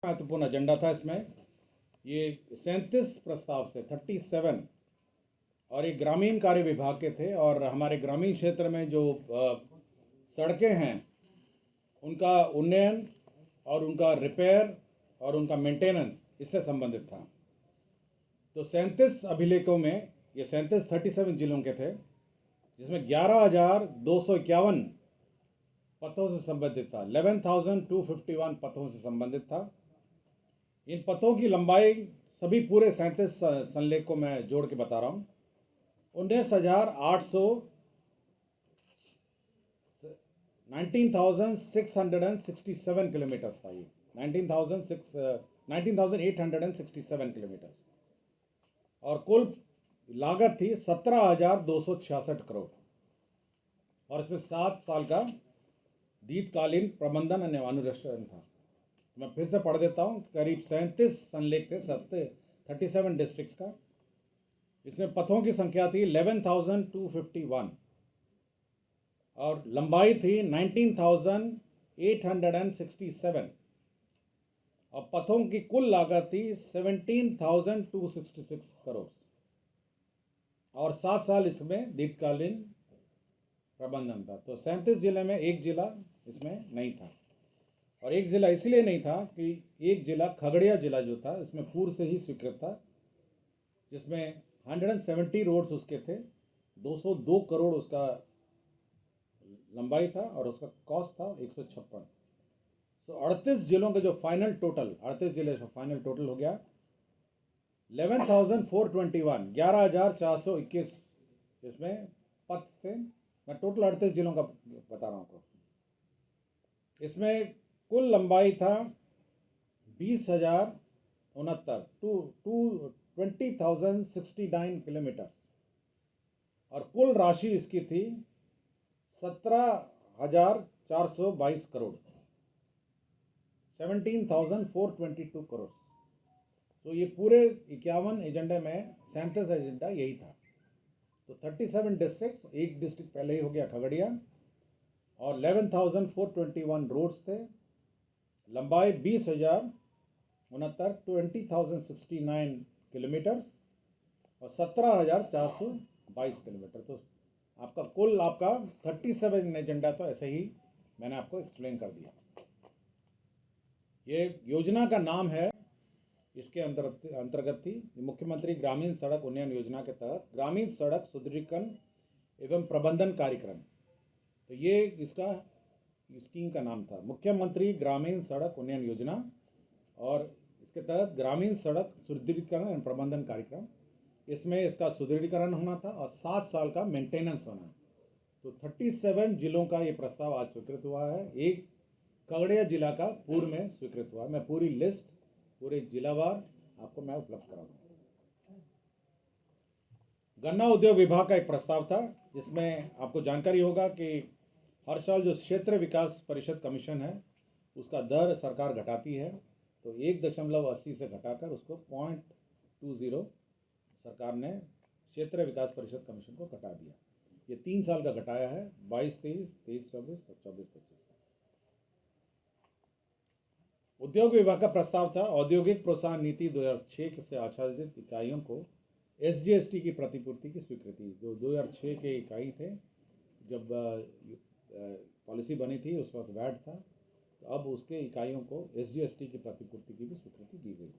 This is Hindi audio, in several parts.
महत्वपूर्ण एजेंडा था इसमें। ये 37 प्रस्ताव से 37 और ये ग्रामीण कार्य विभाग के थे और हमारे ग्रामीण क्षेत्र में जो सड़कें हैं उनका उन्नयन और उनका रिपेयर और उनका मेंटेनेंस इससे संबंधित था। तो 37 अभिलेखों में ये 37 जिलों के थे, जिसमें 11,251 पथों से संबंधित था। 11,251 पथों से संबंधित था। इन पथों की लंबाई सभी पूरे 37 संलेख को मैं जोड़ के बता रहा हूँ। 19,667 किलोमीटर्स था ये। 19,867 किलोमीटर और कुल लागत थी 17,266 करोड़ और इसमें 7 साल का दीर्घकालीन प्रबंधन और अनुरक्षण था। मैं फिर से पढ़ देता हूँ। करीब 37 संलेख थे 37 डिस्ट्रिक्ट्स का। इसमें पथों की संख्या थी 11,251 और लंबाई थी 19,867 और पथों की कुल लागत थी 17,266 करोड़ और 7 साल इसमें दीर्घकालीन प्रबंधन था। तो 37 जिले में एक जिला इसमें नहीं था और एक जिला इसलिए नहीं था कि एक जिला खगड़िया जिला जो था इसमें पूर्व से ही स्वीकृत था, जिसमें 170 रोड्स उसके थे, 202 करोड़ उसका लंबाई था और उसका कॉस्ट था 156। तो 38 जिलों का जो फाइनल टोटल 38 जिले का फाइनल टोटल हो गया 11,421 11,421 इसमें पथ थे। मैं टोटल 38 जिलों का बता रहा हूँ आपको। इसमें कुल लंबाई था 20,069 किलोमीटर और कुल राशि इसकी थी 17,422 करोड़ 17,422 करोड़। तो ये पूरे 51 एजेंडे में 37 एजेंडा यही था। तो 37 डिस्ट्रिक्ट्स, एक डिस्ट्रिक्ट पहले ही हो गया खगड़िया और 11,421 रोड्स थे। लंबाई 20,069 किलोमीटर और 17,422 किलोमीटर। तो आपका कुल 37 एजेंडा तो ऐसे ही मैंने आपको एक्सप्लेन कर दिया। ये योजना का नाम है, इसके अंतर्गत थी मुख्यमंत्री ग्रामीण सड़क उन्नयन योजना के तहत ग्रामीण सड़क सुदृढ़ीकरण एवं प्रबंधन कार्यक्रम। तो ये इसका स्कीम का नाम था, मुख्यमंत्री ग्रामीण सड़क उन्नयन योजना, और इसके तहत ग्रामीण सड़क सुदृढ़ीकरण एवं प्रबंधन कार्यक्रम। इसमें इसका सुदृढ़ीकरण होना था और 7 साल का मेंटेनेंस होना। तो 37 जिलों का ये प्रस्ताव आज स्वीकृत हुआ है। एक खगड़िया जिला का पूर्व में स्वीकृत हुआ। मैं पूरी लिस्ट पूरे जिलावार आपको मैं उपलब्ध कराऊंगा। गन्ना उद्योग विभाग का एक प्रस्ताव था, जिसमें आपको जानकारी होगा कि हर साल जो क्षेत्र विकास परिषद कमीशन है उसका दर सरकार घटाती है। तो 1.80 से घटाकर उसको 0.20 सरकार ने क्षेत्र विकास परिषद कमीशन को घटा दिया। ये 3 साल का घटाया है, 22-23, 23-24 और 24-25। उद्योग विभाग का प्रस्ताव था औद्योगिक प्रोत्साहन नीति 2006 से आच्छादित इकाइयों को SGST की प्रतिपूर्ति की स्वीकृति। जो 2006 के इकाई थे, जब पॉलिसी बनी थी उस वक्त वैट था, तो अब उसके इकाइयों को SGST की प्रतिपूर्ति की भी स्वीकृति दी गई।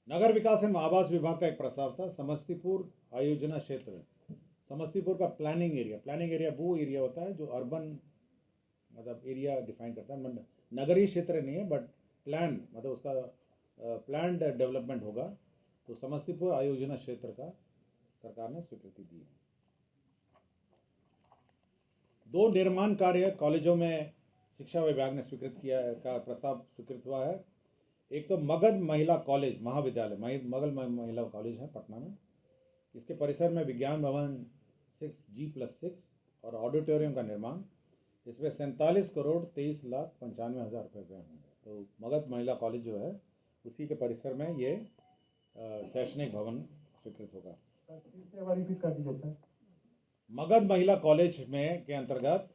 नगर विकास एवं आवास विभाग का एक प्रस्ताव था समस्तीपुर आयोजना क्षेत्र। समस्तीपुर का प्लानिंग एरिया वो एरिया होता है जो अर्बन मतलब एरिया डिफाइन करता है, नगरीय क्षेत्र नहीं है, बट प्लान मतलब उसका प्लान्ड डेवलपमेंट होगा। तो समस्तीपुर आयोजना क्षेत्र का सरकार ने स्वीकृति दी है। 2 निर्माण कार्य कॉलेजों में शिक्षा विभाग ने स्वीकृत किया का प्रस्ताव स्वीकृत हुआ है। एक तो मगध महिला कॉलेज महाविद्यालय मगध महिला कॉलेज है पटना में। इसके परिसर में विज्ञान भवन 6G+6 और ऑडिटोरियम का निर्माण। इसमें 47 करोड़ 23,95,000 रुपये व्यय होंगे। तो मगध महिला कॉलेज जो है उसी के परिसर में ये शैक्षणिक भवन स्वीकृत होगा। मगध महिला कॉलेज में के अंतर्गत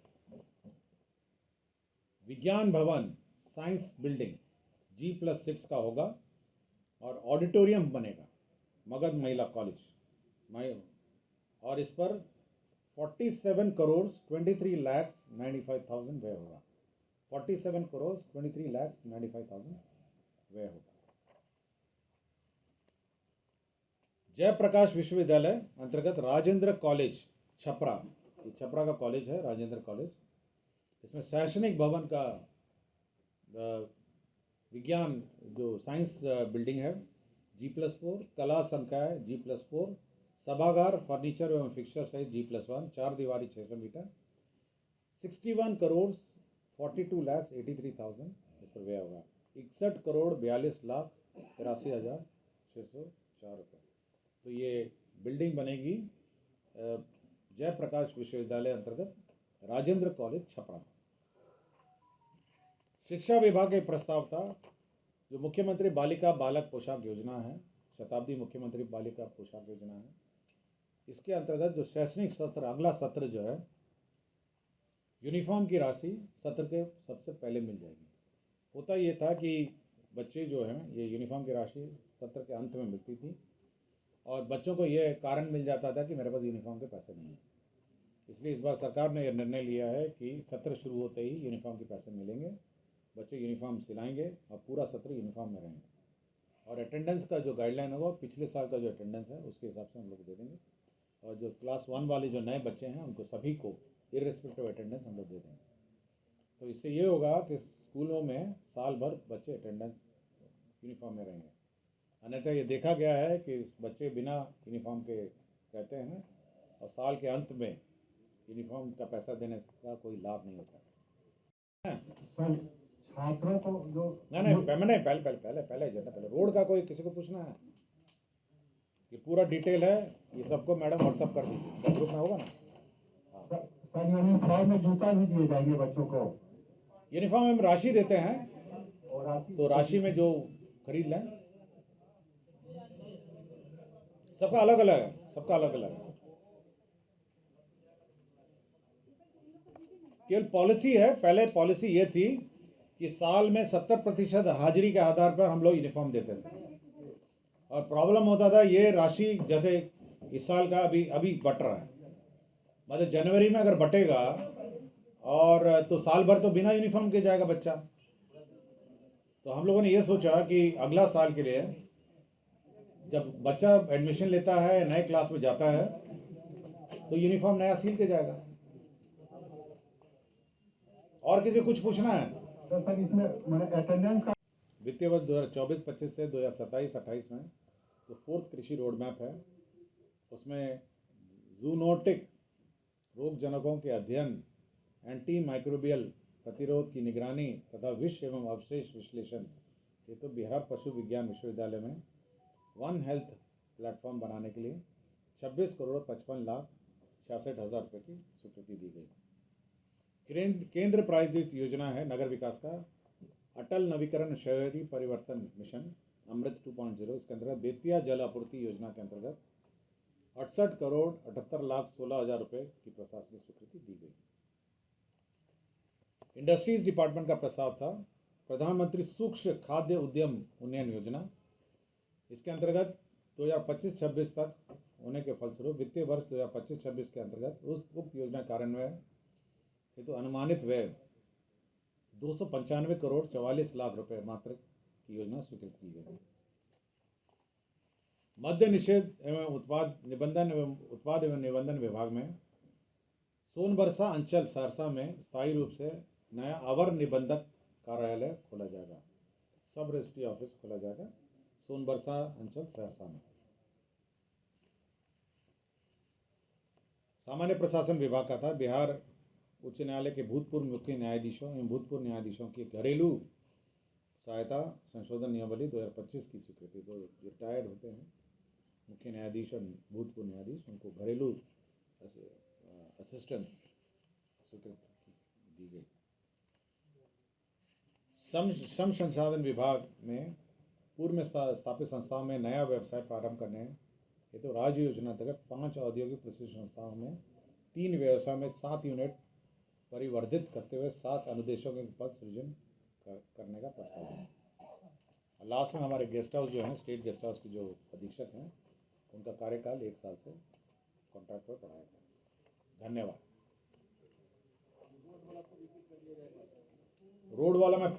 विज्ञान भवन साइंस बिल्डिंग G+6 का होगा और ऑडिटोरियम बनेगा मगध महिला कॉलेज और इस पर 47 करोड़ 23 लाख 95,000 व्यय होगा। 47 करोड़ 23 लाख 95,000 व्यय होगा। जयप्रकाश विश्वविद्यालय अंतर्गत राजेंद्र कॉलेज छपरा, ये छपरा का कॉलेज है राजेंद्र कॉलेज। इसमें शैक्षणिक भवन का विज्ञान जो साइंस बिल्डिंग है G+4, कला संकाय G+4, सभागार फर्नीचर एवं फिक्सचर सहित G+1, 4 दीवारी 600 मीटर, 61 करोड़ 42 लाख 83,000 इस पर व्यय होगा। 61 करोड़ 42 लाख 83,604 रुपये। तो ये बिल्डिंग बनेगी जयप्रकाश विश्वविद्यालय अंतर्गत राजेंद्र कॉलेज छपरा। शिक्षा विभाग का एक प्रस्ताव था जो मुख्यमंत्री बालिका बालक पोशाक योजना है, शताब्दी मुख्यमंत्री बालिका पोशाक योजना है। इसके अंतर्गत जो शैक्षणिक सत्र अगला सत्र जो है यूनिफॉर्म की राशि सत्र के सबसे पहले मिल जाएगी। होता ये था कि बच्चे जो हैं ये यूनिफॉर्म की राशि सत्र के अंत में मिलती थी और बच्चों को ये कारण मिल जाता था कि मेरे पास यूनिफॉर्म के पैसे नहीं हैं। इसलिए इस बार सरकार ने यह निर्णय लिया है कि सत्र शुरू होते ही यूनिफॉर्म के पैसे मिलेंगे, बच्चे यूनिफॉर्म सिलाएंगे और पूरा सत्र यूनिफॉर्म में रहेंगे। और अटेंडेंस का जो गाइडलाइन होगा पिछले साल का जो अटेंडेंस है उसके हिसाब से हम लोग दे देंगे। और जो क्लास 1 वाले जो नए बच्चे हैं उनको सभी को इर्रेस्पेक्टिव अटेंडेंस हम लोग दे देंगे। तो इससे ये होगा कि स्कूलों में साल भर बच्चे अटेंडेंस यूनिफॉर्म में रहेंगे। अन्यथा ये देखा गया है कि बच्चे बिना यूनिफॉर्म के रहते हैं और साल के अंत में यूनिफॉर्म का पैसा देने का कोई लाभ नहीं होता। छात्रों को जो नहीं पहले एजेंडा पहले रोड का कोई किसी को पूछना है, ये पूरा डिटेल है, ये सबको मैडम व्हाट्सअप कर दीजिए, ग्रुप में होगा ना। सर यूनिफॉर्म में जूता भी दिए जाएंगे बच्चों को। यूनिफॉर्म में हम राशि देते हैं और तो राशि में जो खरीद लें, सबका अलग अलग है, सबका अलग अलग है। केवल पॉलिसी है, पहले पॉलिसी ये थी कि साल में 70% हाजिरी के आधार पर हम लोग यूनिफॉर्म देते थे और प्रॉब्लम होता था ये राशि जैसे इस साल का अभी बट रहा है, मतलब जनवरी में अगर बटेगा और तो साल भर तो बिना यूनिफॉर्म के जाएगा बच्चा। तो हम लोगों ने ये सोचा कि अगला साल के लिए जब बच्चा एडमिशन लेता है नए क्लास में जाता है तो यूनिफॉर्म नया सिल के जाएगा। और किसी कुछ पूछना है तो सर इसमें अटेंडेंस का वित्तीय वर्ष 2024-25 से 2027-28 में जो 4th कृषि रोड मैप है उसमें जूनोटिक रोगजनकों के अध्ययन, एंटी माइक्रोबियल प्रतिरोध की निगरानी तथा विष एवं अवशेष विश्लेषण, ये तो बिहार पशु विज्ञान विश्वविद्यालय में वन हेल्थ प्लेटफॉर्म बनाने के लिए 26 करोड़ 55 लाख 66,000 रुपये की स्वीकृति दी गई। केंद्र प्रायोजित योजना है नगर विकास का अटल नवीकरण शहरी परिवर्तन मिशन अमृत 2.0। इसके अंतर्गत बेतिया जल आपूर्ति योजना के अंतर्गत 68 करोड़ 78 लाख 16,000 रुपये की प्रशासनिक स्वीकृति दी गई। इंडस्ट्रीज डिपार्टमेंट का प्रस्ताव था प्रधानमंत्री सूक्ष्म खाद्य उद्यम उन्नयन योजना। इसके अंतर्गत 2025-26 तक होने के फलस्वरूप वित्तीय वर्ष 2025-26 के अंतर्गत उक्त योजना कार्यान्वयन तो अनुमानित व्यय 295 करोड़ 44 लाख रुपए मात्र की योजना स्वीकृत की गई। मद्य निषेध एवं उत्पाद एवं निबंधन विभाग में सोनबरसा अंचल सहरसा में स्थायी रूप से नया अवर निबंधक कार्यालय खोला जाएगा, सब रजिस्ट्री ऑफिस खोला जाएगा सोनबरसा अंचल सहरसा में। सामान्य प्रशासन विभाग का था बिहार उच्च न्यायालय के भूतपूर्व मुख्य न्यायाधीशों एवं भूतपूर्व न्यायाधीशों की घरेलू सहायता संशोधन नियमावली 2025 की स्वीकृति। तो रिटायर्ड होते हैं मुख्य न्यायाधीश और भूतपूर्व न्यायाधीश, उनको घरेलू असिस्टेंस स्वीकृति दी गई। श्रम संसाधन विभाग में पूर्व में स्थापित संस्थाओं में नया व्यवसाय प्रारंभ करने ये तो राज्य योजना अंतर्गत 5 औद्योगिक प्रशिक्षण संस्थाओं में 3 व्यवसाय में 7 यूनिट परिवर्धित करते हुए 7 अनुदेशों के पद सृजन करने का प्रस्ताव है। लास्ट में हमारे गेस्ट हाउस जो हैं, स्टेट गेस्ट हाउस के जो अधीक्षक हैं, उनका कार्यकाल 1 साल से कॉन्ट्रैक्ट पर बढ़ाया गया। धन्यवाद। रोड वाला मैं